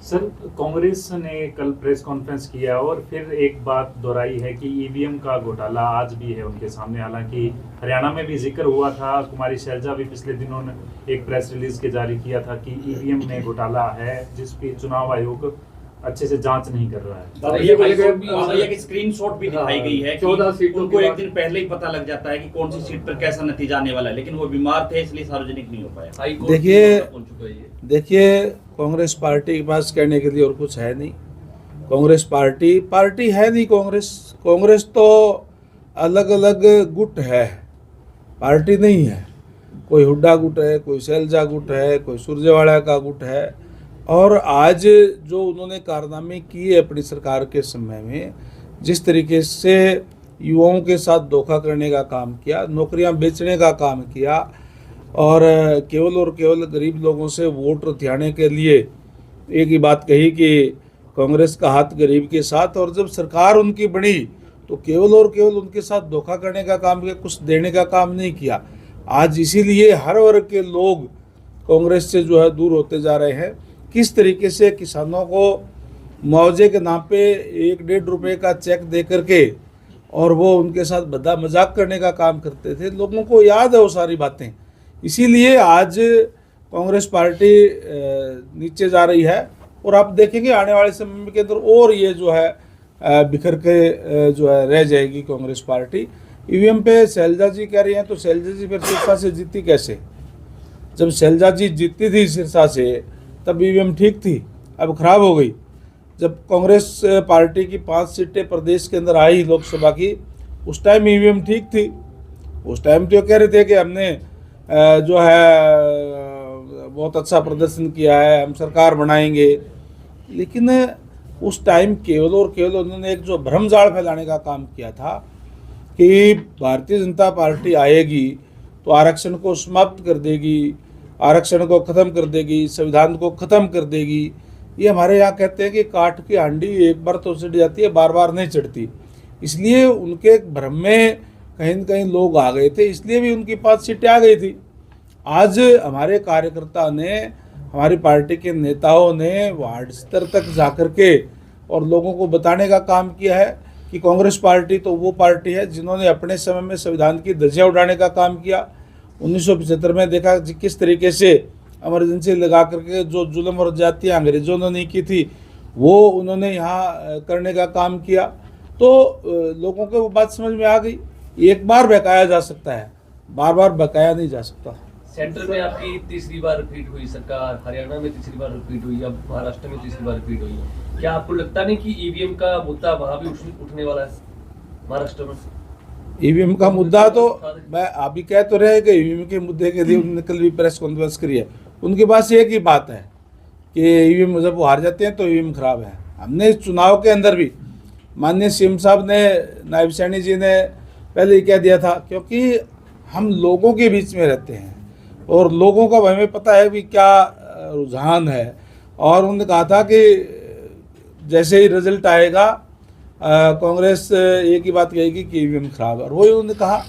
Sir, Congress ने कल press conference किया और फिर एक बात दोहराई है कि ईवीएम का घोटाला आज भी है उनके सामने। हालांकि हरियाणा में भी जिक्र हुआ था, कुमारी शैलजा भी पिछले दिनों ने एक प्रेस रिलीज के जारी किया था कि ईवीएम में घोटाला है जिसकी चुनाव आयोग अच्छे से जांच नहीं कर रहा है। एक स्क्रीनशॉट भी दिखाई गई है कि 14 सीटों उनको एक दिन पहले ही पता लग जाता है कि कौन सी सीट पर कैसा नतीजा आने वाला है, लेकिन वो बीमार थे इसलिए सार्वजनिक नहीं हो पाया। देखिए कांग्रेस पार्टी के पास कहने के लिए और कुछ है नहीं। कांग्रेस पार्टी है नहीं। कांग्रेस तो अलग अलग गुट है, पार्टी नहीं है। कोई हुड्डा गुट है, कोई शैलजा गुट है, कोई सुरजेवाला का गुट है। और आज जो उन्होंने कारनामे किए अपनी सरकार के समय में, जिस तरीके से युवाओं के साथ धोखा करने का काम किया, नौकरियां बेचने का काम किया और केवल गरीब लोगों से वोट हथियाने के लिए एक ही बात कही कि कांग्रेस का हाथ गरीब के साथ, और जब सरकार उनकी बनी तो केवल उनके साथ धोखा करने का काम किया, कुछ देने का काम नहीं किया। आज इसीलिए हर वर्ग के लोग कांग्रेस से जो है दूर होते जा रहे हैं। किस तरीके से किसानों को मुआवजे के नाम पे 1-1.5 रुपये का चेक दे करके और वो उनके साथ बदा मजाक करने का काम करते थे, लोगों को याद है वो सारी बातें। इसीलिए आज कांग्रेस पार्टी नीचे जा रही है और आप देखेंगे आने वाले समय के अंदर और ये जो है बिखर के जो है रह जाएगी कांग्रेस पार्टी। ईवीएम पे शैलजा जी कह रही हैं, तो शैलजा जी फिर सिरसा से जीती कैसे? जब शैलजा जी जीतती थी सिरसा से तब ईवीएम ठीक थी, अब खराब हो गई। जब कांग्रेस पार्टी की 5 सीटें प्रदेश के अंदर आई लोकसभा की, उस टाइम ईवीएम ठीक थी। उस टाइम तो कह रहे थे कि हमने जो है बहुत अच्छा प्रदर्शन किया है, हम सरकार बनाएंगे। लेकिन उस टाइम केवल उन्होंने एक जो भ्रमजाल फैलाने का काम किया था कि भारतीय जनता पार्टी आएगी तो आरक्षण को समाप्त कर देगी, आरक्षण को ख़त्म कर देगी, संविधान को ख़त्म कर देगी। ये हमारे यहाँ कहते हैं कि काठ की हांडी एक बार तो चढ़ जाती है, बार बार नहीं चढ़ती। इसलिए उनके भ्रम में कहीं न कहीं लोग आ गए थे, इसलिए भी उनकी 5 सीटें आ गई थी। आज हमारे कार्यकर्ता ने, हमारी पार्टी के नेताओं ने वार्ड स्तर तक जा कर के और लोगों को बताने का काम किया है कि कांग्रेस पार्टी तो वो पार्टी है जिन्होंने अपने समय में संविधान की धज्जियां उड़ाने का काम किया। 1975 में देखा किस तरीके से इमरजेंसी लगा करके जो जुल्म और जातियाँ अंग्रेजों ने नहीं की थी वो उन्होंने यहाँ करने का काम किया। तो लोगों को वो बात समझ में आ गई। एक बार बहकाया जा सकता है, बार बार बहकाया नहीं जा सकता। सेंटर में आपकी तीसरी बार रिपीट हुई सरकार, हरियाणा में तीसरी बार रिपीट हुई, अब महाराष्ट्र में तीसरी बार रिपीट हुई। क्या आपको लगता नहीं कि ईवीएम का मुद्दा वहां भी उठने वाला है महाराष्ट्र में? ईवीएम का मुद्दा तो मैं अभी कह तो रहे कि ईवीएम के मुद्दे के लिए उन्होंने कल भी प्रेस कॉन्फ्रेंस करी है। उनके पास एक ही बात है कि ईवीएम जब वो हार जाते हैं तो ईवीएम खराब है। हमने इस चुनाव के अंदर भी माननीय सीएम साहब ने, नायब सैनी जी ने पहले ही कह दिया था, क्योंकि हम लोगों के बीच में रहते हैं और लोगों का हमें पता है भी क्या रुझान है। और उन्होंने कहा था कि जैसे ही रिजल्ट आएगा कांग्रेस एक ही बात कहेगी कि ईवीएम खराब है, और वही उन्होंने कहा।